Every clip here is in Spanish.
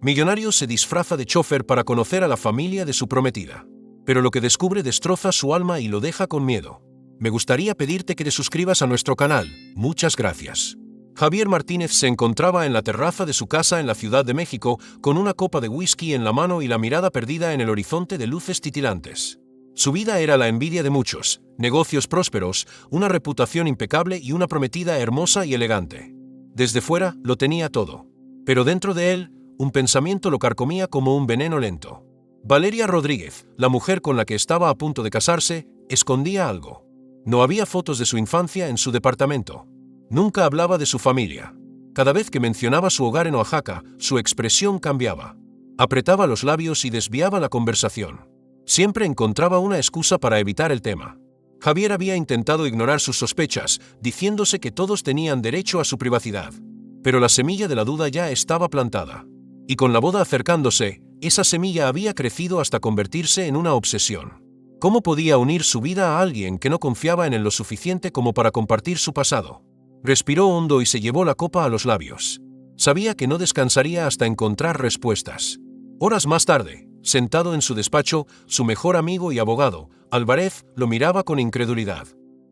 Millonario se disfraza de chofer para conocer a la familia de su prometida. Pero lo que descubre destroza su alma y lo deja con miedo. Me gustaría pedirte que te suscribas a nuestro canal. Muchas gracias. Javier Martínez se encontraba en la terraza de su casa en la Ciudad de México con una copa de whisky en la mano y la mirada perdida en el horizonte de luces titilantes. Su vida era la envidia de muchos, negocios prósperos, una reputación impecable y una prometida hermosa y elegante. Desde fuera lo tenía todo. Pero dentro de él, un pensamiento lo carcomía como un veneno lento. Valeria Rodríguez, la mujer con la que estaba a punto de casarse, escondía algo. No había fotos de su infancia en su departamento. Nunca hablaba de su familia. Cada vez que mencionaba su hogar en Oaxaca, su expresión cambiaba. Apretaba los labios y desviaba la conversación. Siempre encontraba una excusa para evitar el tema. Javier había intentado ignorar sus sospechas, diciéndose que todos tenían derecho a su privacidad. Pero la semilla de la duda ya estaba plantada. Y con la boda acercándose, esa semilla había crecido hasta convertirse en una obsesión. ¿Cómo podía unir su vida a alguien que no confiaba en él lo suficiente como para compartir su pasado? Respiró hondo y se llevó la copa a los labios. Sabía que no descansaría hasta encontrar respuestas. Horas más tarde, sentado en su despacho, su mejor amigo y abogado, Álvarez, lo miraba con incredulidad.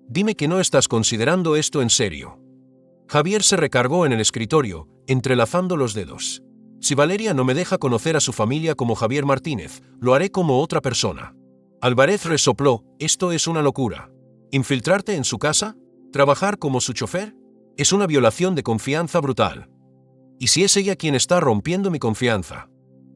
«Dime que no estás considerando esto en serio». Javier se recargó en el escritorio, entrelazando los dedos. «Si Valeria no me deja conocer a su familia como Javier Martínez, lo haré como otra persona». Álvarez resopló: «Esto es una locura. ¿Infiltrarte en su casa? ¿Trabajar como su chofer? Es una violación de confianza brutal. ¿Y si es ella quien está rompiendo mi confianza?».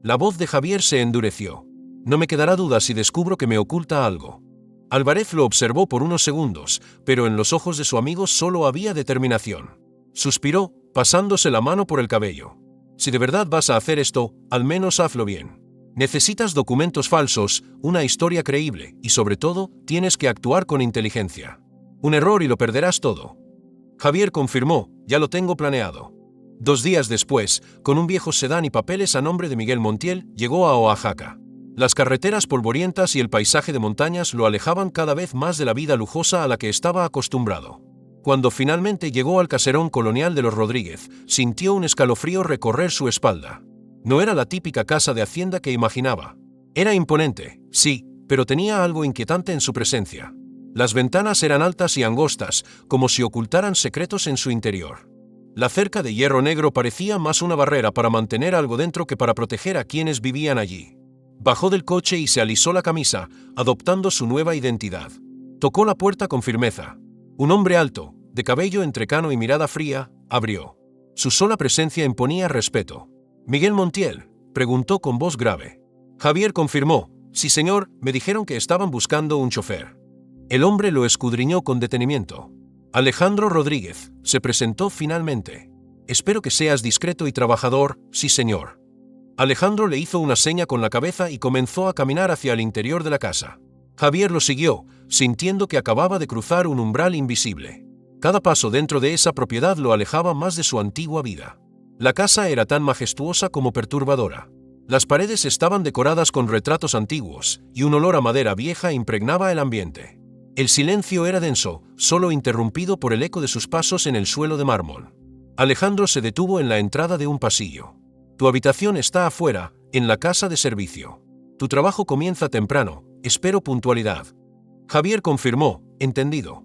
La voz de Javier se endureció. «No me quedará duda si descubro que me oculta algo». Álvarez lo observó por unos segundos, pero en los ojos de su amigo solo había determinación. Suspiró, pasándose la mano por el cabello. «Si de verdad vas a hacer esto, al menos hazlo bien. Necesitas documentos falsos, una historia creíble y sobre todo, tienes que actuar con inteligencia. Un error y lo perderás todo». Javier confirmó: «Ya lo tengo planeado». 2 días después, con un viejo sedán y papeles a nombre de Miguel Montiel, llegó a Oaxaca. Las carreteras polvorientas y el paisaje de montañas lo alejaban cada vez más de la vida lujosa a la que estaba acostumbrado. Cuando finalmente llegó al caserón colonial de los Rodríguez, sintió un escalofrío recorrer su espalda. No era la típica casa de hacienda que imaginaba. Era imponente, sí, pero tenía algo inquietante en su presencia. Las ventanas eran altas y angostas, como si ocultaran secretos en su interior. La cerca de hierro negro parecía más una barrera para mantener algo dentro que para proteger a quienes vivían allí. Bajó del coche y se alisó la camisa, adoptando su nueva identidad. Tocó la puerta con firmeza. Un hombre alto, de cabello entrecano y mirada fría, abrió. Su sola presencia imponía respeto. «¿Miguel Montiel?», preguntó con voz grave. Javier confirmó: «Sí, señor, me dijeron que estaban buscando un chofer». El hombre lo escudriñó con detenimiento. «Alejandro Rodríguez», se presentó finalmente. «Espero que seas discreto y trabajador». «Sí, señor». Alejandro le hizo una seña con la cabeza y comenzó a caminar hacia el interior de la casa. Javier lo siguió, sintiendo que acababa de cruzar un umbral invisible. Cada paso dentro de esa propiedad lo alejaba más de su antigua vida. La casa era tan majestuosa como perturbadora. Las paredes estaban decoradas con retratos antiguos, y un olor a madera vieja impregnaba el ambiente. El silencio era denso, solo interrumpido por el eco de sus pasos en el suelo de mármol. Alejandro se detuvo en la entrada de un pasillo. «Tu habitación está afuera, en la casa de servicio. Tu trabajo comienza temprano, espero puntualidad». Javier confirmó: «Entendido».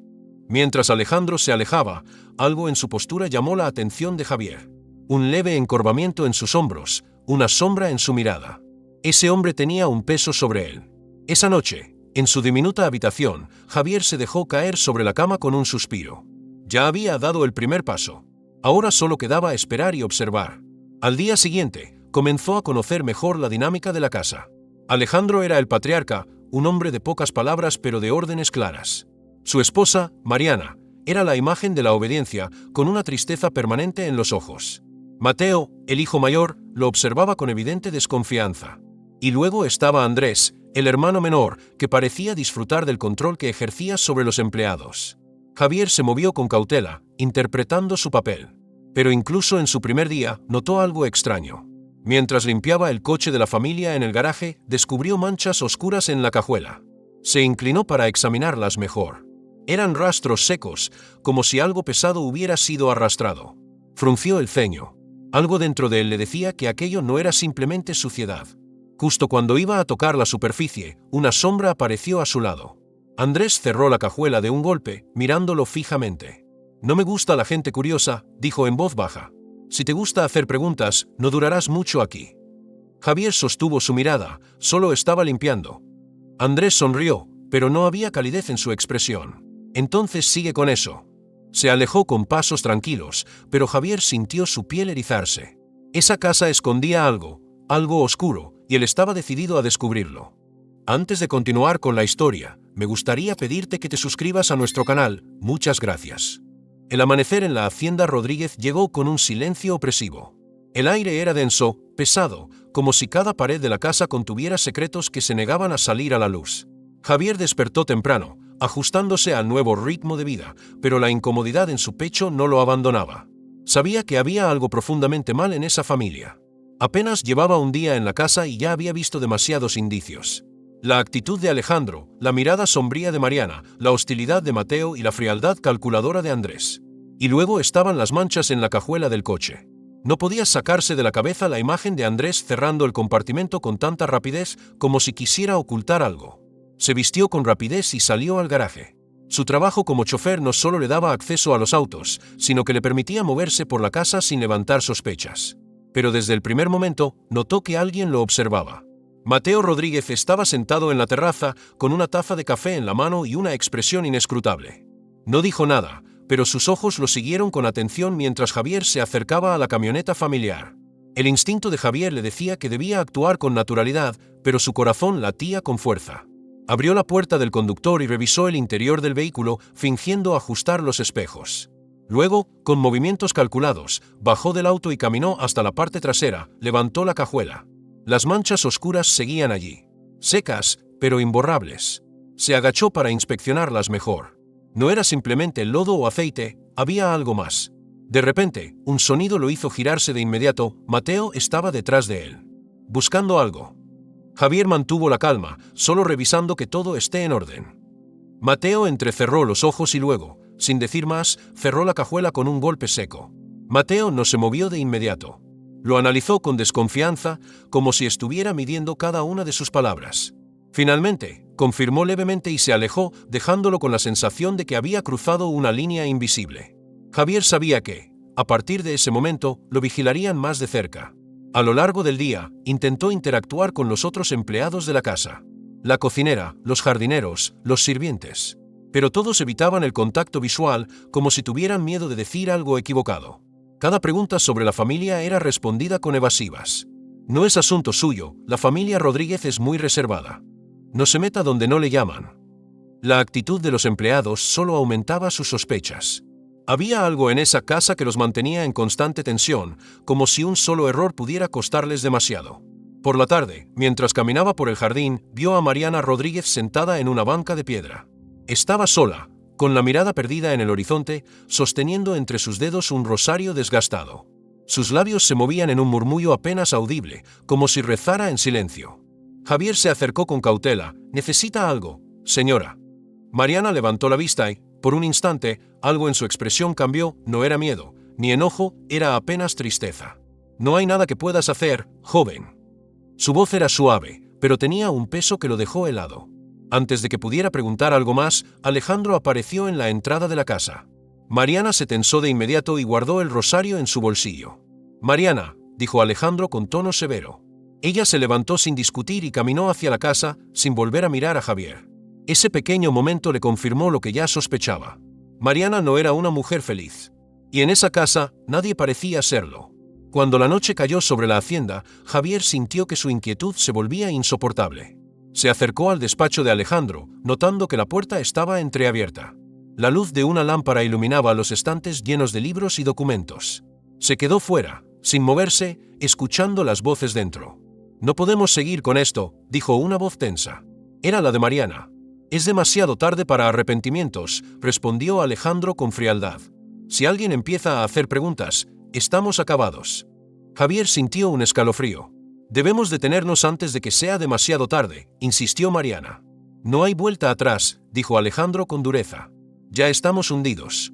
Mientras Alejandro se alejaba, algo en su postura llamó la atención de Javier. Un leve encorvamiento en sus hombros, una sombra en su mirada. Ese hombre tenía un peso sobre él. Esa noche, en su diminuta habitación, Javier se dejó caer sobre la cama con un suspiro. Ya había dado el primer paso. Ahora solo quedaba esperar y observar. Al día siguiente, comenzó a conocer mejor la dinámica de la casa. Alejandro era el patriarca, un hombre de pocas palabras pero de órdenes claras. Su esposa, Mariana, era la imagen de la obediencia, con una tristeza permanente en los ojos. Mateo, el hijo mayor, lo observaba con evidente desconfianza. Y luego estaba Andrés, el hermano menor, que parecía disfrutar del control que ejercía sobre los empleados. Javier se movió con cautela, interpretando su papel. Pero incluso en su primer día, notó algo extraño. Mientras limpiaba el coche de la familia en el garaje, descubrió manchas oscuras en la cajuela. Se inclinó para examinarlas mejor. Eran rastros secos, como si algo pesado hubiera sido arrastrado. Frunció el ceño. Algo dentro de él le decía que aquello no era simplemente suciedad. Justo cuando iba a tocar la superficie, una sombra apareció a su lado. Andrés cerró la cajuela de un golpe, mirándolo fijamente. «No me gusta la gente curiosa», dijo en voz baja. «Si te gusta hacer preguntas, no durarás mucho aquí». Javier sostuvo su mirada, solo estaba limpiando. Andrés sonrió, pero no había calidez en su expresión. «Entonces sigue con eso». Se alejó con pasos tranquilos, pero Javier sintió su piel erizarse. Esa casa escondía algo oscuro, y él estaba decidido a descubrirlo. Antes de continuar con la historia, me gustaría pedirte que te suscribas a nuestro canal. Muchas gracias. El amanecer en la hacienda Rodríguez llegó con un silencio opresivo. El aire era denso, pesado, como si cada pared de la casa contuviera secretos que se negaban a salir a la luz. Javier despertó temprano, ajustándose al nuevo ritmo de vida, pero la incomodidad en su pecho no lo abandonaba. Sabía que había algo profundamente mal en esa familia. Apenas llevaba un día en la casa y ya había visto demasiados indicios. La actitud de Alejandro, la mirada sombría de Mariana, la hostilidad de Mateo y la frialdad calculadora de Andrés. Y luego estaban las manchas en la cajuela del coche. No podía sacarse de la cabeza la imagen de Andrés cerrando el compartimento con tanta rapidez como si quisiera ocultar algo. Se vistió con rapidez y salió al garaje. Su trabajo como chofer no solo le daba acceso a los autos, sino que le permitía moverse por la casa sin levantar sospechas. Pero desde el primer momento notó que alguien lo observaba. Mateo Rodríguez estaba sentado en la terraza con una taza de café en la mano y una expresión inescrutable. No dijo nada, pero sus ojos lo siguieron con atención mientras Javier se acercaba a la camioneta familiar. El instinto de Javier le decía que debía actuar con naturalidad, pero su corazón latía con fuerza. Abrió la puerta del conductor y revisó el interior del vehículo, fingiendo ajustar los espejos. Luego, con movimientos calculados, bajó del auto y caminó hasta la parte trasera, levantó la cajuela. Las manchas oscuras seguían allí, secas, pero imborrables. Se agachó para inspeccionarlas mejor. No era simplemente lodo o aceite, había algo más. De repente, un sonido lo hizo girarse de inmediato. Mateo estaba detrás de él, buscando algo. Javier mantuvo la calma, solo revisando que todo esté en orden. Mateo entrecerró los ojos y luego, sin decir más, cerró la cajuela con un golpe seco. Mateo no se movió de inmediato. Lo analizó con desconfianza, como si estuviera midiendo cada una de sus palabras. Finalmente, confirmó levemente y se alejó, dejándolo con la sensación de que había cruzado una línea invisible. Javier sabía que, a partir de ese momento, lo vigilarían más de cerca. A lo largo del día, intentó interactuar con los otros empleados de la casa. La cocinera, los jardineros, los sirvientes. Pero todos evitaban el contacto visual, como si tuvieran miedo de decir algo equivocado. Cada pregunta sobre la familia era respondida con evasivas. «No es asunto suyo, la familia Rodríguez es muy reservada. No se meta donde no le llaman». La actitud de los empleados solo aumentaba sus sospechas. Había algo en esa casa que los mantenía en constante tensión, como si un solo error pudiera costarles demasiado. Por la tarde, mientras caminaba por el jardín, vio a Mariana Rodríguez sentada en una banca de piedra. Estaba sola, con la mirada perdida en el horizonte, sosteniendo entre sus dedos un rosario desgastado. Sus labios se movían en un murmullo apenas audible, como si rezara en silencio. Javier se acercó con cautela. «¿Necesita algo, señora?» Mariana levantó la vista y, por un instante, algo en su expresión cambió. No era miedo, ni enojo, era apenas tristeza. «No hay nada que puedas hacer, joven». Su voz era suave, pero tenía un peso que lo dejó helado. Antes de que pudiera preguntar algo más, Alejandro apareció en la entrada de la casa. Mariana se tensó de inmediato y guardó el rosario en su bolsillo. «Mariana», dijo Alejandro con tono severo. Ella se levantó sin discutir y caminó hacia la casa, sin volver a mirar a Javier. Ese pequeño momento le confirmó lo que ya sospechaba. Mariana no era una mujer feliz. Y en esa casa, nadie parecía serlo. Cuando la noche cayó sobre la hacienda, Javier sintió que su inquietud se volvía insoportable. Se acercó al despacho de Alejandro, notando que la puerta estaba entreabierta. La luz de una lámpara iluminaba los estantes llenos de libros y documentos. Se quedó fuera, sin moverse, escuchando las voces dentro. «No podemos seguir con esto», dijo una voz tensa. Era la de Mariana. «Es demasiado tarde para arrepentimientos», respondió Alejandro con frialdad. «Si alguien empieza a hacer preguntas, estamos acabados». Javier sintió un escalofrío. «Debemos detenernos antes de que sea demasiado tarde», insistió Mariana. «No hay vuelta atrás», dijo Alejandro con dureza. «Ya estamos hundidos».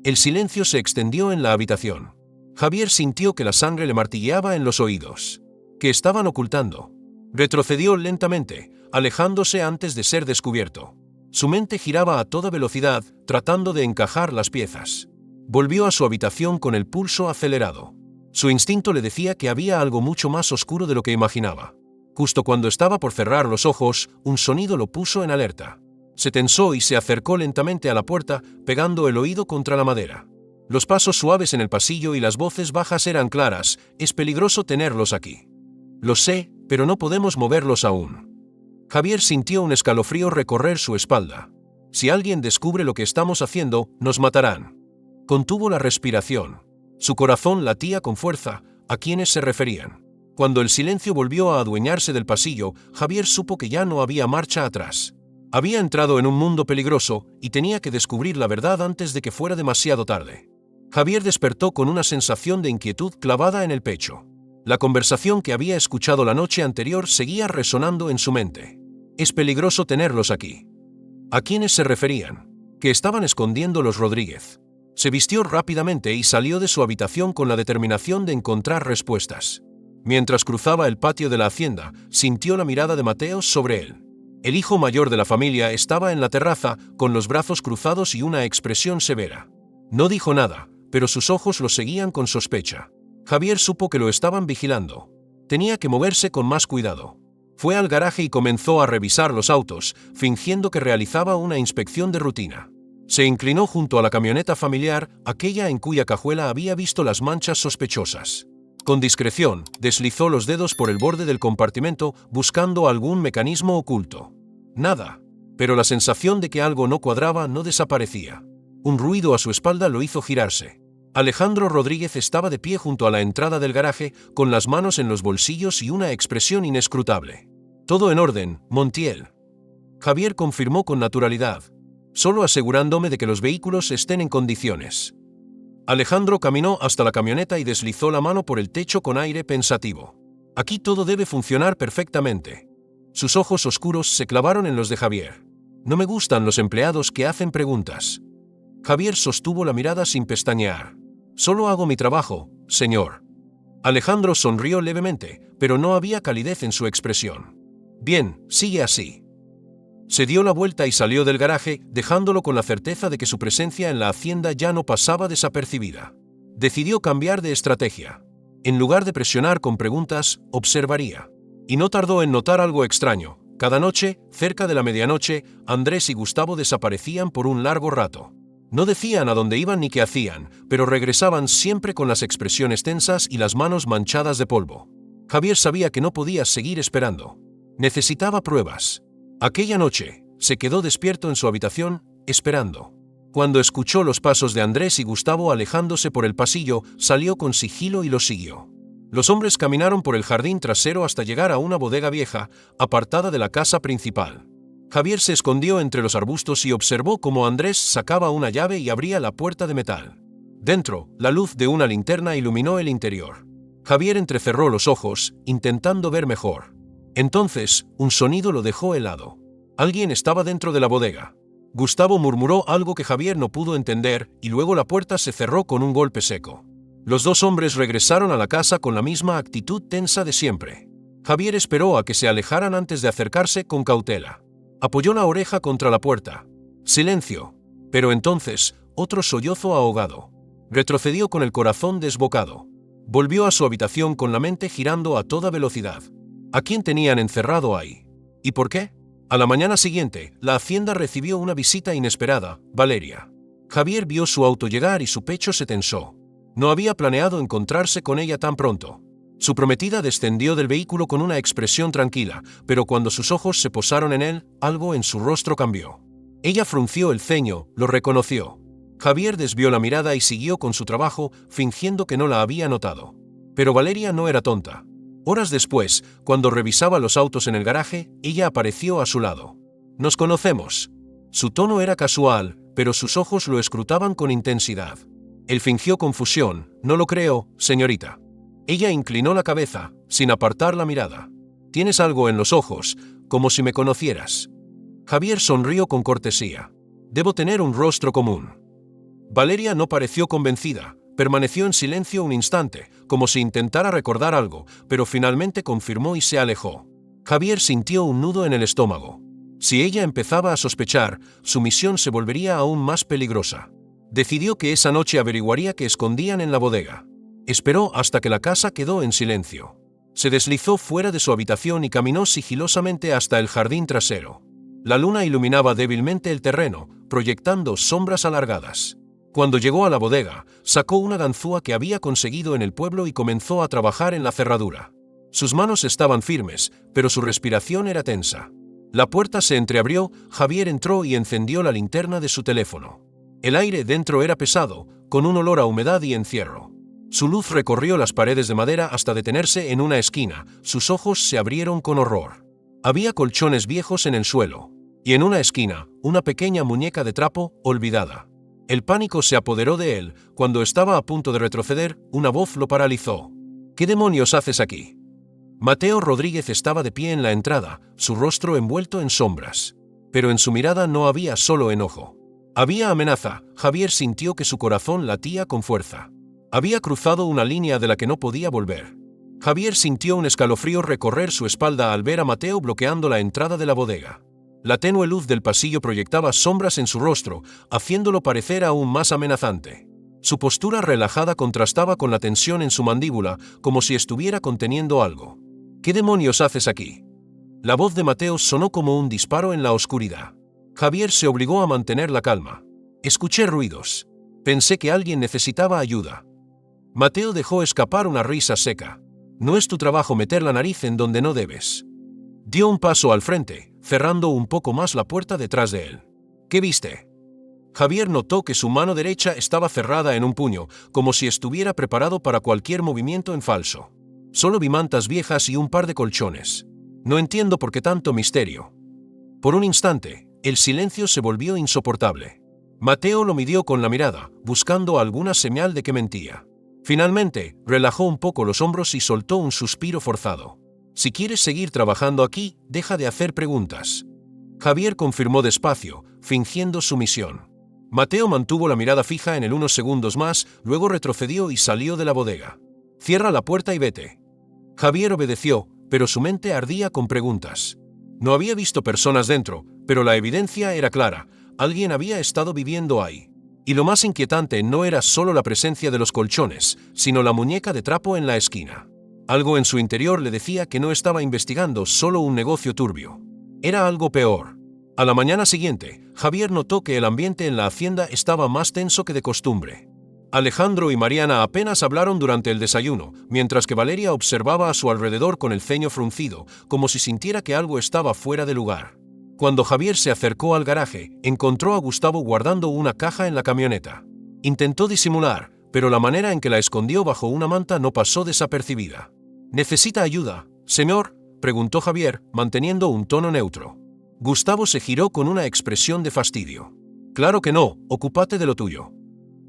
El silencio se extendió en la habitación. Javier sintió que la sangre le martilleaba en los oídos. ¿Qué estaban ocultando? Retrocedió lentamente, alejándose antes de ser descubierto. Su mente giraba a toda velocidad, tratando de encajar las piezas. Volvió a su habitación con el pulso acelerado. Su instinto le decía que había algo mucho más oscuro de lo que imaginaba. Justo cuando estaba por cerrar los ojos, un sonido lo puso en alerta. Se tensó y se acercó lentamente a la puerta, pegando el oído contra la madera. Los pasos suaves en el pasillo y las voces bajas eran claras. Es peligroso tenerlos aquí. Lo sé, pero no podemos moverlos aún. Javier sintió un escalofrío recorrer su espalda. Si alguien descubre lo que estamos haciendo, nos matarán. Contuvo la respiración. Su corazón latía con fuerza. ¿A quiénes se referían? Cuando el silencio volvió a adueñarse del pasillo, Javier supo que ya no había marcha atrás. Había entrado en un mundo peligroso y tenía que descubrir la verdad antes de que fuera demasiado tarde. Javier despertó con una sensación de inquietud clavada en el pecho. La conversación que había escuchado la noche anterior seguía resonando en su mente. Es peligroso tenerlos aquí. ¿A quiénes se referían? ¿Qué estaban escondiendo los Rodríguez? Se vistió rápidamente y salió de su habitación con la determinación de encontrar respuestas. Mientras cruzaba el patio de la hacienda, sintió la mirada de Mateos sobre él. El hijo mayor de la familia estaba en la terraza, con los brazos cruzados y una expresión severa. No dijo nada, pero sus ojos lo seguían con sospecha. Javier supo que lo estaban vigilando. Tenía que moverse con más cuidado. Fue al garaje y comenzó a revisar los autos, fingiendo que realizaba una inspección de rutina. Se inclinó junto a la camioneta familiar, aquella en cuya cajuela había visto las manchas sospechosas. Con discreción, deslizó los dedos por el borde del compartimento buscando algún mecanismo oculto. Nada, pero la sensación de que algo no cuadraba no desaparecía. Un ruido a su espalda lo hizo girarse. Alejandro Rodríguez estaba de pie junto a la entrada del garaje, con las manos en los bolsillos y una expresión inescrutable. «Todo en orden, Montiel». Javier confirmó con naturalidad, «Solo asegurándome de que los vehículos estén en condiciones». Alejandro caminó hasta la camioneta y deslizó la mano por el techo con aire pensativo. «Aquí todo debe funcionar perfectamente». Sus ojos oscuros se clavaron en los de Javier. «No me gustan los empleados que hacen preguntas». Javier sostuvo la mirada sin pestañear. «Solo hago mi trabajo, señor». Alejandro sonrió levemente, pero no había calidez en su expresión. «Bien, sigue así». Se dio la vuelta y salió del garaje, dejándolo con la certeza de que su presencia en la hacienda ya no pasaba desapercibida. Decidió cambiar de estrategia. En lugar de presionar con preguntas, observaría. Y no tardó en notar algo extraño. Cada noche, cerca de la medianoche, Andrés y Gustavo desaparecían por un largo rato. No decían a dónde iban ni qué hacían, pero regresaban siempre con las expresiones tensas y las manos manchadas de polvo. Javier sabía que no podía seguir esperando. Necesitaba pruebas. Aquella noche, se quedó despierto en su habitación, esperando. Cuando escuchó los pasos de Andrés y Gustavo alejándose por el pasillo, salió con sigilo y los siguió. Los hombres caminaron por el jardín trasero hasta llegar a una bodega vieja, apartada de la casa principal. Javier se escondió entre los arbustos y observó cómo Andrés sacaba una llave y abría la puerta de metal. Dentro, la luz de una linterna iluminó el interior. Javier entrecerró los ojos, intentando ver mejor. Entonces, un sonido lo dejó helado. Alguien estaba dentro de la bodega. Gustavo murmuró algo que Javier no pudo entender, y luego la puerta se cerró con un golpe seco. Los dos hombres regresaron a la casa con la misma actitud tensa de siempre. Javier esperó a que se alejaran antes de acercarse con cautela. Apoyó la oreja contra la puerta. Silencio. Pero entonces, otro sollozo ahogado. Retrocedió con el corazón desbocado. Volvió a su habitación con la mente girando a toda velocidad. ¿A quién tenían encerrado ahí? ¿Y por qué? A la mañana siguiente, la hacienda recibió una visita inesperada, Valeria. Javier vio su auto llegar y su pecho se tensó. No había planeado encontrarse con ella tan pronto. Su prometida descendió del vehículo con una expresión tranquila, pero cuando sus ojos se posaron en él, algo en su rostro cambió. Ella frunció el ceño, lo reconoció. Javier desvió la mirada y siguió con su trabajo, fingiendo que no la había notado. Pero Valeria no era tonta. Horas después, cuando revisaba los autos en el garaje, ella apareció a su lado. «Nos conocemos». Su tono era casual, pero sus ojos lo escrutaban con intensidad. Él fingió confusión. «No lo creo, señorita». Ella inclinó la cabeza, sin apartar la mirada. «Tienes algo en los ojos, como si me conocieras». Javier sonrió con cortesía. «Debo tener un rostro común». Valeria no pareció convencida, Permaneció en silencio un instante, como si intentara recordar algo, pero finalmente confirmó y se alejó. Javier sintió un nudo en el estómago. Si ella empezaba a sospechar, su misión se volvería aún más peligrosa. Decidió que esa noche averiguaría qué escondían en la bodega. Esperó hasta que la casa quedó en silencio. Se deslizó fuera de su habitación y caminó sigilosamente hasta el jardín trasero. La luna iluminaba débilmente el terreno, proyectando sombras alargadas. Cuando llegó a la bodega, sacó una ganzúa que había conseguido en el pueblo y comenzó a trabajar en la cerradura. Sus manos estaban firmes, pero su respiración era tensa. La puerta se entreabrió, Javier entró y encendió la linterna de su teléfono. El aire dentro era pesado, con un olor a humedad y encierro. Su luz recorrió las paredes de madera hasta detenerse en una esquina, sus ojos se abrieron con horror. Había colchones viejos en el suelo, y en una esquina, una pequeña muñeca de trapo, olvidada. El pánico se apoderó de él. Cuando estaba a punto de retroceder, una voz lo paralizó. ¿Qué demonios haces aquí? Mateo Rodríguez estaba de pie en la entrada, su rostro envuelto en sombras. Pero en su mirada no había solo enojo. Había amenaza. Javier sintió que su corazón latía con fuerza. Había cruzado una línea de la que no podía volver. Javier sintió un escalofrío recorrer su espalda al ver a Mateo bloqueando la entrada de la bodega. La tenue luz del pasillo proyectaba sombras en su rostro, haciéndolo parecer aún más amenazante. Su postura relajada contrastaba con la tensión en su mandíbula, como si estuviera conteniendo algo. ¿Qué demonios haces aquí? La voz de Mateo sonó como un disparo en la oscuridad. Javier se obligó a mantener la calma. Escuché ruidos. Pensé que alguien necesitaba ayuda. Mateo dejó escapar una risa seca. No es tu trabajo meter la nariz en donde no debes. Dio un paso al frente, cerrando un poco más la puerta detrás de él. ¿Qué viste? Javier notó que su mano derecha estaba cerrada en un puño, como si estuviera preparado para cualquier movimiento en falso. Solo vi mantas viejas y un par de colchones. No entiendo por qué tanto misterio. Por un instante, el silencio se volvió insoportable. Mateo lo midió con la mirada, buscando alguna señal de que mentía. Finalmente, relajó un poco los hombros y soltó un suspiro forzado. Si quieres seguir trabajando aquí, deja de hacer preguntas. Javier confirmó despacio, fingiendo sumisión. Mateo mantuvo la mirada fija en él unos segundos más, luego retrocedió y salió de la bodega. Cierra la puerta y vete. Javier obedeció, pero su mente ardía con preguntas. No había visto personas dentro, pero la evidencia era clara, alguien había estado viviendo ahí. Y lo más inquietante no era solo la presencia de los colchones, sino la muñeca de trapo en la esquina. Algo en su interior le decía que no estaba investigando solo un negocio turbio. Era algo peor. A la mañana siguiente, Javier notó que el ambiente en la hacienda estaba más tenso que de costumbre. Alejandro y Mariana apenas hablaron durante el desayuno, mientras que Valeria observaba a su alrededor con el ceño fruncido, como si sintiera que algo estaba fuera de lugar. Cuando Javier se acercó al garaje, encontró a Gustavo guardando una caja en la camioneta. Intentó disimular, pero la manera en que la escondió bajo una manta no pasó desapercibida. ¿Necesita ayuda, señor?, preguntó Javier, manteniendo un tono neutro. Gustavo se giró con una expresión de fastidio. Claro que no, ocúpate de lo tuyo.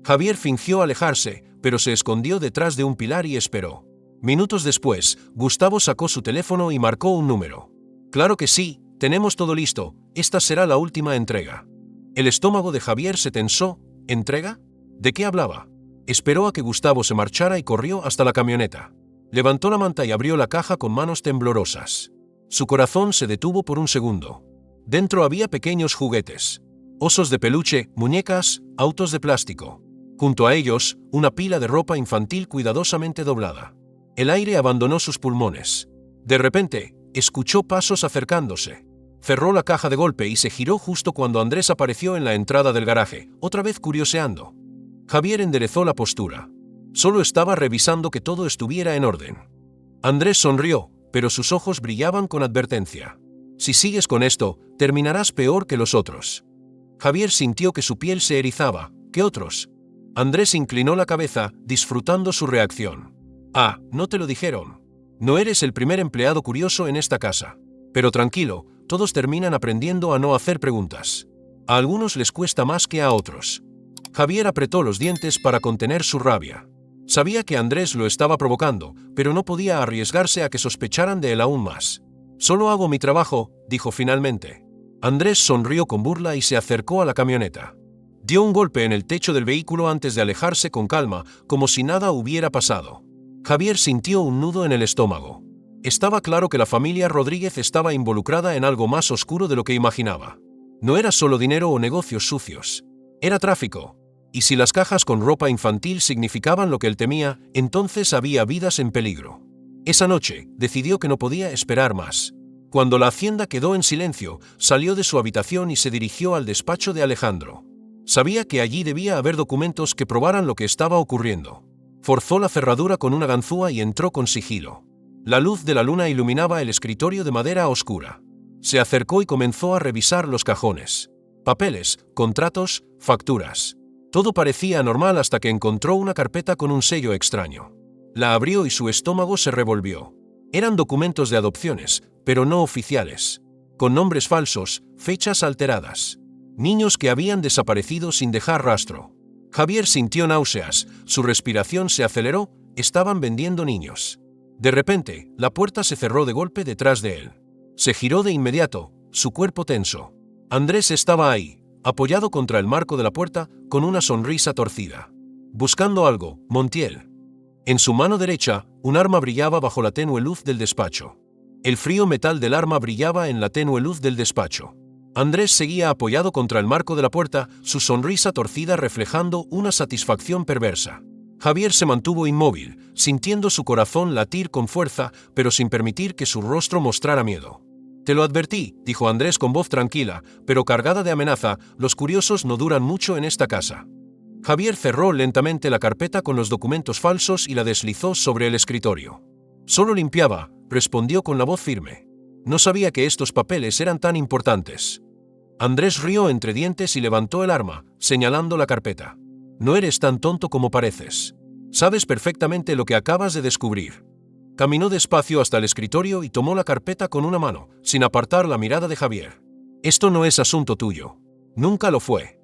Javier fingió alejarse, pero se escondió detrás de un pilar y esperó. Minutos después, Gustavo sacó su teléfono y marcó un número. Claro que sí, tenemos todo listo, esta será la última entrega. El estómago de Javier se tensó. ¿Entrega? ¿De qué hablaba? Esperó a que Gustavo se marchara y corrió hasta la camioneta. Levantó la manta y abrió la caja con manos temblorosas. Su corazón se detuvo por un segundo. Dentro había pequeños juguetes. Osos de peluche, muñecas, autos de plástico. Junto a ellos, una pila de ropa infantil cuidadosamente doblada. El aire abandonó sus pulmones. De repente, escuchó pasos acercándose. Cerró la caja de golpe y se giró justo cuando Andrés apareció en la entrada del garaje, otra vez curioseando. Javier enderezó la postura. Solo estaba revisando que todo estuviera en orden. Andrés sonrió, pero sus ojos brillaban con advertencia. Si sigues con esto, terminarás peor que los otros. Javier sintió que su piel se erizaba. ¿Qué otros? Andrés inclinó la cabeza, disfrutando su reacción. Ah, no te lo dijeron. No eres el primer empleado curioso en esta casa. Pero tranquilo, todos terminan aprendiendo a no hacer preguntas. A algunos les cuesta más que a otros. Javier apretó los dientes para contener su rabia. Sabía que Andrés lo estaba provocando, pero no podía arriesgarse a que sospecharan de él aún más. Solo hago mi trabajo, dijo finalmente. Andrés sonrió con burla y se acercó a la camioneta. Dio un golpe en el techo del vehículo antes de alejarse con calma, como si nada hubiera pasado. Javier sintió un nudo en el estómago. Estaba claro que la familia Rodríguez estaba involucrada en algo más oscuro de lo que imaginaba. No era solo dinero o negocios sucios. Era tráfico. Y si las cajas con ropa infantil significaban lo que él temía, entonces había vidas en peligro. Esa noche, decidió que no podía esperar más. Cuando la hacienda quedó en silencio, salió de su habitación y se dirigió al despacho de Alejandro. Sabía que allí debía haber documentos que probaran lo que estaba ocurriendo. Forzó la cerradura con una ganzúa y entró con sigilo. La luz de la luna iluminaba el escritorio de madera oscura. Se acercó y comenzó a revisar los cajones. Papeles, contratos, facturas. Todo parecía normal hasta que encontró una carpeta con un sello extraño. La abrió y su estómago se revolvió. Eran documentos de adopciones, pero no oficiales. Con nombres falsos, fechas alteradas. Niños que habían desaparecido sin dejar rastro. Javier sintió náuseas, su respiración se aceleró, estaban vendiendo niños. De repente, la puerta se cerró de golpe detrás de él. Se giró de inmediato, su cuerpo tenso. Andrés estaba ahí, apoyado contra el marco de la puerta, con una sonrisa torcida. Buscando algo, Montiel. En su mano derecha, un arma brillaba bajo la tenue luz del despacho. El frío metal del arma brillaba en la tenue luz del despacho. Andrés seguía apoyado contra el marco de la puerta, su sonrisa torcida reflejando una satisfacción perversa. Javier se mantuvo inmóvil, sintiendo su corazón latir con fuerza, pero sin permitir que su rostro mostrara miedo. «Te lo advertí», dijo Andrés con voz tranquila, pero cargada de amenaza, «los curiosos no duran mucho en esta casa». Javier cerró lentamente la carpeta con los documentos falsos y la deslizó sobre el escritorio. «Solo limpiaba», respondió con la voz firme. «No sabía que estos papeles eran tan importantes». Andrés rió entre dientes y levantó el arma, señalando la carpeta. «No eres tan tonto como pareces. Sabes perfectamente lo que acabas de descubrir». Caminó despacio hasta el escritorio y tomó la carpeta con una mano, sin apartar la mirada de Javier. «Esto no es asunto tuyo. Nunca lo fue».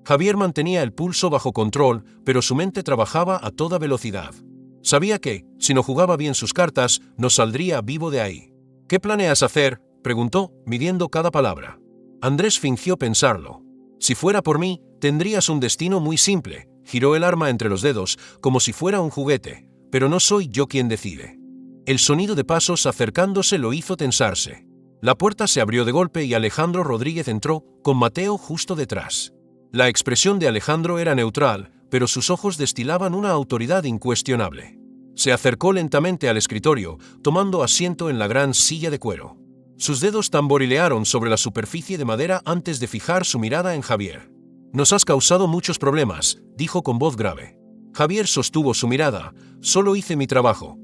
Javier mantenía el pulso bajo control, pero su mente trabajaba a toda velocidad. Sabía que, si no jugaba bien sus cartas, no saldría vivo de ahí. «¿Qué planeas hacer?», preguntó, midiendo cada palabra. Andrés fingió pensarlo. «Si fuera por mí, tendrías un destino muy simple», giró el arma entre los dedos, como si fuera un juguete, «pero no soy yo quien decide». El sonido de pasos acercándose lo hizo tensarse. La puerta se abrió de golpe y Alejandro Rodríguez entró, con Mateo justo detrás. La expresión de Alejandro era neutral, pero sus ojos destilaban una autoridad incuestionable. Se acercó lentamente al escritorio, tomando asiento en la gran silla de cuero. Sus dedos tamborilearon sobre la superficie de madera antes de fijar su mirada en Javier. «Nos has causado muchos problemas», dijo con voz grave. Javier sostuvo su mirada. «Solo hice mi trabajo».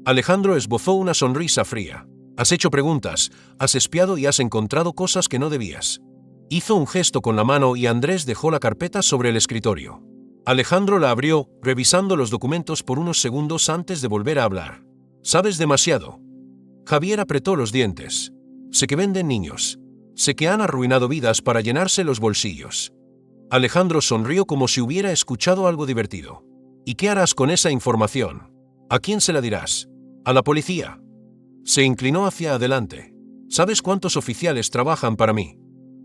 Alejandro esbozó una sonrisa fría. «Has hecho preguntas, has espiado y has encontrado cosas que no debías». Hizo un gesto con la mano y Andrés dejó la carpeta sobre el escritorio. Alejandro la abrió, revisando los documentos por unos segundos antes de volver a hablar. «Sabes demasiado». Javier apretó los dientes. «Sé que venden niños. Sé que han arruinado vidas para llenarse los bolsillos». Alejandro sonrió como si hubiera escuchado algo divertido. «¿Y qué harás con esa información? ¿A quién se la dirás? ¿A la policía?» Se inclinó hacia adelante. «¿Sabes cuántos oficiales trabajan para mí?»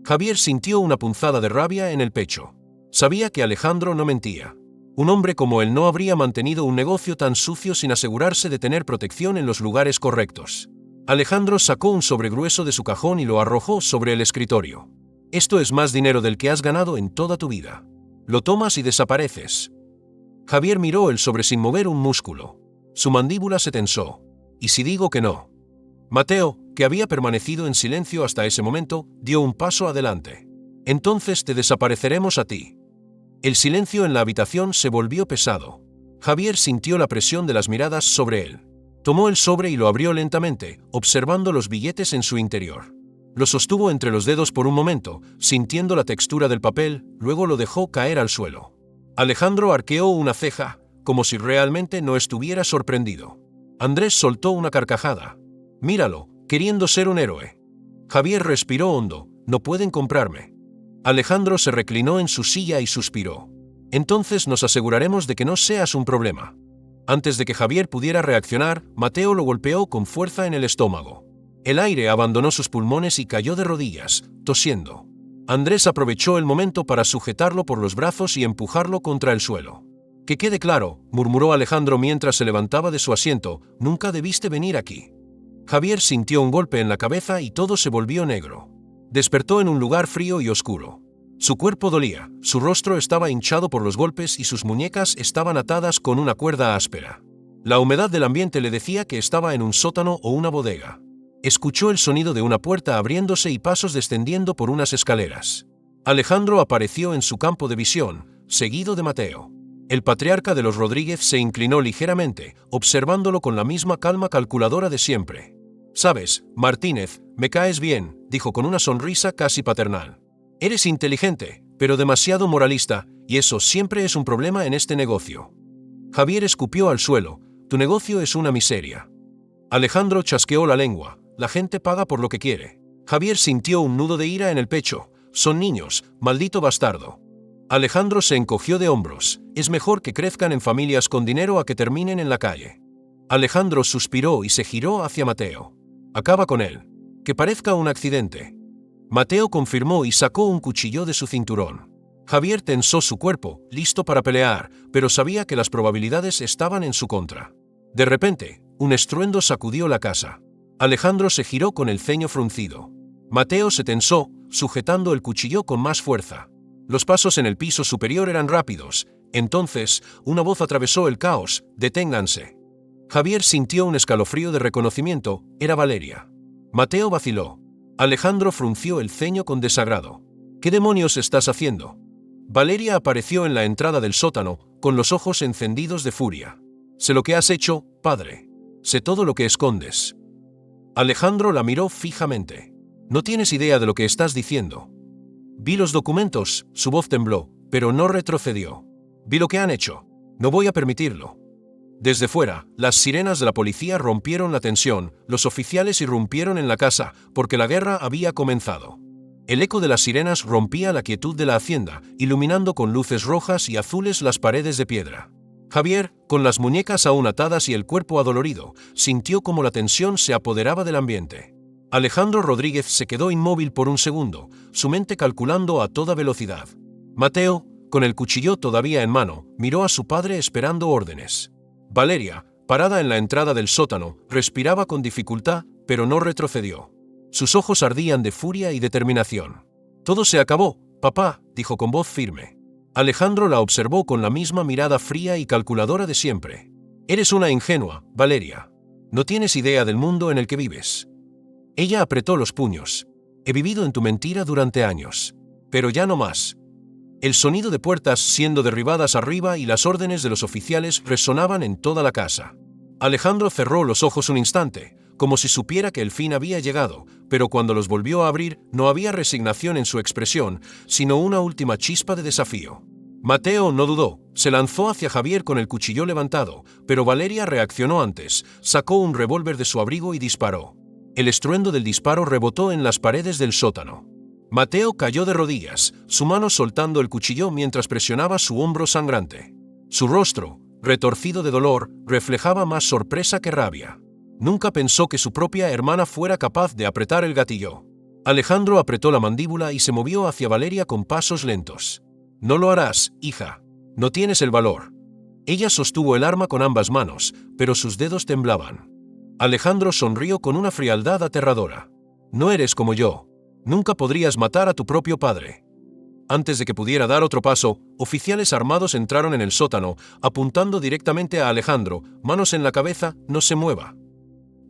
Javier sintió una punzada de rabia en el pecho. Sabía que Alejandro no mentía. Un hombre como él no habría mantenido un negocio tan sucio sin asegurarse de tener protección en los lugares correctos. Alejandro sacó un sobre grueso de su cajón y lo arrojó sobre el escritorio. «Esto es más dinero del que has ganado en toda tu vida. Lo tomas y desapareces». Javier miró el sobre sin mover un músculo. Su mandíbula se tensó. «¿Y si digo que no?» Mateo, que había permanecido en silencio hasta ese momento, dio un paso adelante. «Entonces te desapareceremos a ti». El silencio en la habitación se volvió pesado. Javier sintió la presión de las miradas sobre él. Tomó el sobre y lo abrió lentamente, observando los billetes en su interior. Lo sostuvo entre los dedos por un momento, sintiendo la textura del papel, luego lo dejó caer al suelo. Alejandro arqueó una ceja, como si realmente no estuviera sorprendido. Andrés soltó una carcajada. «Míralo, queriendo ser un héroe». Javier respiró hondo. «No pueden comprarme». Alejandro se reclinó en su silla y suspiró. «Entonces nos aseguraremos de que no seas un problema». Antes de que Javier pudiera reaccionar, Mateo lo golpeó con fuerza en el estómago. El aire abandonó sus pulmones y cayó de rodillas, tosiendo. Andrés aprovechó el momento para sujetarlo por los brazos y empujarlo contra el suelo. Que quede claro, murmuró Alejandro mientras se levantaba de su asiento, nunca debiste venir aquí. Javier sintió un golpe en la cabeza y todo se volvió negro. Despertó en un lugar frío y oscuro. Su cuerpo dolía, su rostro estaba hinchado por los golpes y sus muñecas estaban atadas con una cuerda áspera. La humedad del ambiente le decía que estaba en un sótano o una bodega. Escuchó el sonido de una puerta abriéndose y pasos descendiendo por unas escaleras. Alejandro apareció en su campo de visión, seguido de Mateo. El patriarca de los Rodríguez se inclinó ligeramente, observándolo con la misma calma calculadora de siempre. «Sabes, Martínez, me caes bien», dijo con una sonrisa casi paternal. «Eres inteligente, pero demasiado moralista, y eso siempre es un problema en este negocio». Javier escupió al suelo. «Tu negocio es una miseria». Alejandro chasqueó la lengua. «La gente paga por lo que quiere». Javier sintió un nudo de ira en el pecho. «Son niños, maldito bastardo». Alejandro se encogió de hombros. «Es mejor que crezcan en familias con dinero a que terminen en la calle». Alejandro suspiró y se giró hacia Mateo. «Acaba con él. Que parezca un accidente». Mateo confirmó y sacó un cuchillo de su cinturón. Javier tensó su cuerpo, listo para pelear, pero sabía que las probabilidades estaban en su contra. De repente, un estruendo sacudió la casa. Alejandro se giró con el ceño fruncido. Mateo se tensó, sujetando el cuchillo con más fuerza. Los pasos en el piso superior eran rápidos. Entonces, una voz atravesó el caos: «Deténganse». Javier sintió un escalofrío de reconocimiento. Era Valeria. Mateo vaciló. Alejandro frunció el ceño con desagrado. «¿Qué demonios estás haciendo?» Valeria apareció en la entrada del sótano, con los ojos encendidos de furia. «Sé lo que has hecho, padre. Sé todo lo que escondes». Alejandro la miró fijamente. «No tienes idea de lo que estás diciendo». «Vi los documentos», su voz tembló, pero no retrocedió. «Vi lo que han hecho. No voy a permitirlo». Desde fuera, las sirenas de la policía rompieron la tensión, los oficiales irrumpieron en la casa, porque la guerra había comenzado. El eco de las sirenas rompía la quietud de la hacienda, iluminando con luces rojas y azules las paredes de piedra. Javier, con las muñecas aún atadas y el cuerpo adolorido, sintió como la tensión se apoderaba del ambiente. Alejandro Rodríguez se quedó inmóvil por un segundo, su mente calculando a toda velocidad. Mateo, con el cuchillo todavía en mano, miró a su padre esperando órdenes. Valeria, parada en la entrada del sótano, respiraba con dificultad, pero no retrocedió. Sus ojos ardían de furia y determinación. «Todo se acabó, papá», dijo con voz firme. Alejandro la observó con la misma mirada fría y calculadora de siempre. «Eres una ingenua, Valeria. No tienes idea del mundo en el que vives». Ella apretó los puños. «He vivido en tu mentira durante años. Pero ya no más». El sonido de puertas siendo derribadas arriba y las órdenes de los oficiales resonaban en toda la casa. Alejandro cerró los ojos un instante, como si supiera que el fin había llegado, pero cuando los volvió a abrir no había resignación en su expresión, sino una última chispa de desafío. Mateo no dudó, se lanzó hacia Javier con el cuchillo levantado, pero Valeria reaccionó antes, sacó un revólver de su abrigo y disparó. El estruendo del disparo rebotó en las paredes del sótano. Mateo cayó de rodillas, su mano soltando el cuchillo mientras presionaba su hombro sangrante. Su rostro, retorcido de dolor, reflejaba más sorpresa que rabia. Nunca pensó que su propia hermana fuera capaz de apretar el gatillo. Alejandro apretó la mandíbula y se movió hacia Valeria con pasos lentos. «No lo harás, hija. No tienes el valor». Ella sostuvo el arma con ambas manos, pero sus dedos temblaban. Alejandro sonrió con una frialdad aterradora. «No eres como yo. Nunca podrías matar a tu propio padre». Antes de que pudiera dar otro paso, oficiales armados entraron en el sótano, apuntando directamente a Alejandro, manos en la cabeza: «No se mueva».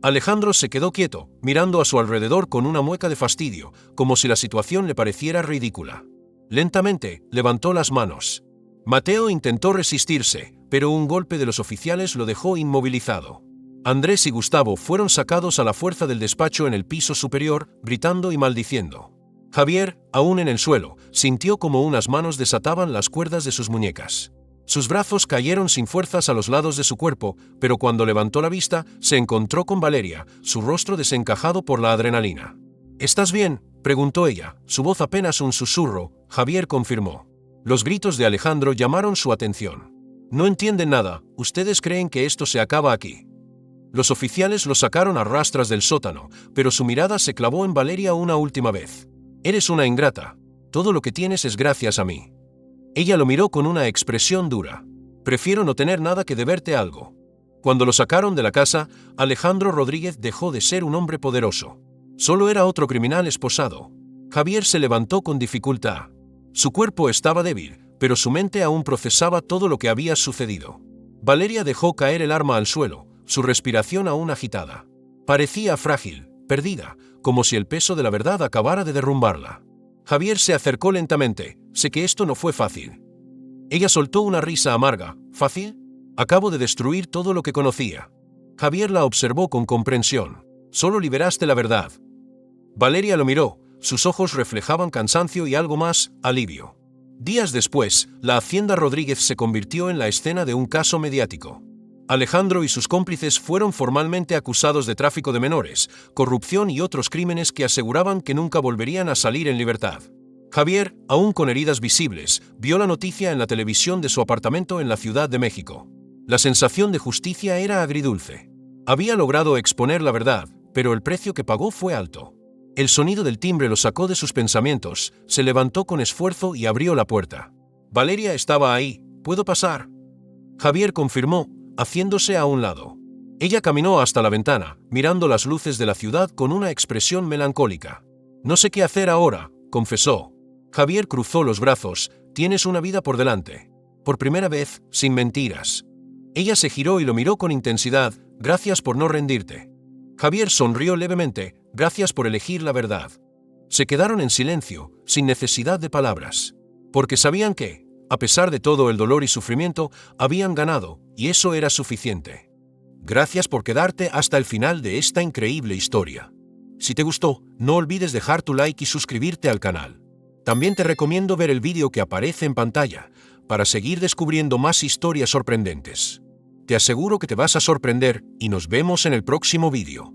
Alejandro se quedó quieto, mirando a su alrededor con una mueca de fastidio, como si la situación le pareciera ridícula. Lentamente, levantó las manos. Mateo intentó resistirse, pero un golpe de los oficiales lo dejó inmovilizado. Andrés y Gustavo fueron sacados a la fuerza del despacho en el piso superior, gritando y maldiciendo. Javier, aún en el suelo, sintió como unas manos desataban las cuerdas de sus muñecas. Sus brazos cayeron sin fuerzas a los lados de su cuerpo, pero cuando levantó la vista, se encontró con Valeria, su rostro desencajado por la adrenalina. «¿Estás bien?», preguntó ella, su voz apenas un susurro. Javier confirmó. Los gritos de Alejandro llamaron su atención. «No entienden nada, ustedes creen que esto se acaba aquí». Los oficiales lo sacaron a rastras del sótano, pero su mirada se clavó en Valeria una última vez. «Eres una ingrata». Todo lo que tienes es gracias a mí. Ella lo miró con una expresión dura. Prefiero no tener nada que deberte algo. Cuando lo sacaron de la casa, Alejandro Rodríguez dejó de ser un hombre poderoso. Solo era otro criminal esposado. Javier se levantó con dificultad. Su cuerpo estaba débil, pero su mente aún procesaba todo lo que había sucedido. Valeria dejó caer el arma al suelo, su respiración aún agitada. Parecía frágil, perdida, como si el peso de la verdad acabara de derrumbarla. Javier se acercó lentamente. Sé que esto no fue fácil. Ella soltó una risa amarga. ¿Fácil? Acabo de destruir todo lo que conocía. Javier la observó con comprensión. Solo liberaste la verdad. Valeria lo miró. Sus ojos reflejaban cansancio y algo más, alivio. Días después, la Hacienda Rodríguez se convirtió en la escena de un caso mediático. Alejandro y sus cómplices fueron formalmente acusados de tráfico de menores, corrupción y otros crímenes que aseguraban que nunca volverían a salir en libertad. Javier, aún con heridas visibles, vio la noticia en la televisión de su apartamento en la Ciudad de México. La sensación de justicia era agridulce. Había logrado exponer la verdad, pero el precio que pagó fue alto. El sonido del timbre lo sacó de sus pensamientos, se levantó con esfuerzo y abrió la puerta. Valeria estaba ahí. ¿Puedo pasar? Javier confirmó, haciéndose a un lado. Ella caminó hasta la ventana, mirando las luces de la ciudad con una expresión melancólica. No sé qué hacer ahora, confesó. Javier cruzó los brazos. Tienes una vida por delante. Por primera vez, sin mentiras. Ella se giró y lo miró con intensidad. Gracias por no rendirte. Javier sonrió levemente. Gracias por elegir la verdad. Se quedaron en silencio, sin necesidad de palabras. Porque sabían que, a pesar de todo el dolor y sufrimiento, habían ganado, y eso era suficiente. Gracias por quedarte hasta el final de esta increíble historia. Si te gustó, no olvides dejar tu like y suscribirte al canal. También te recomiendo ver el vídeo que aparece en pantalla, para seguir descubriendo más historias sorprendentes. Te aseguro que te vas a sorprender y nos vemos en el próximo vídeo.